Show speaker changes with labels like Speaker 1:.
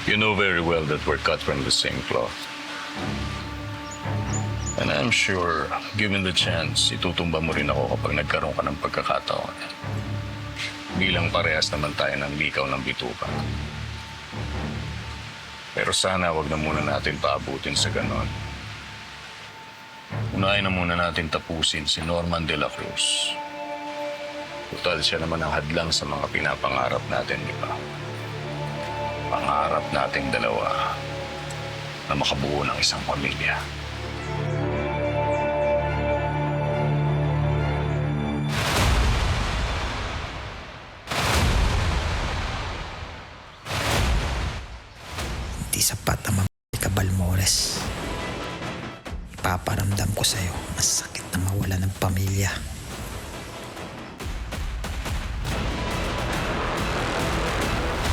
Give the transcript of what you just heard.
Speaker 1: You know very well that we're cut from the same cloth. And I'm sure, given the chance, itutumba mo rin ako kapag nagkaroon ka ng pagkakataon. Bilang parehas naman tayo ng likaw ng bituka. Pero sana wag na muna natin paabutin sa ganon. Unahin na muna natin tapusin si Norman de la Cruz. Total siya naman ang hadlang sa mga pinapangarap natin, di ba? Pangarap nating dalawa na makabuo ng isang pamilya.
Speaker 2: Hindi sapat ang mga Cabalmores. Ipaparamdam ko sa'yo, masakit na mawala ng pamilya.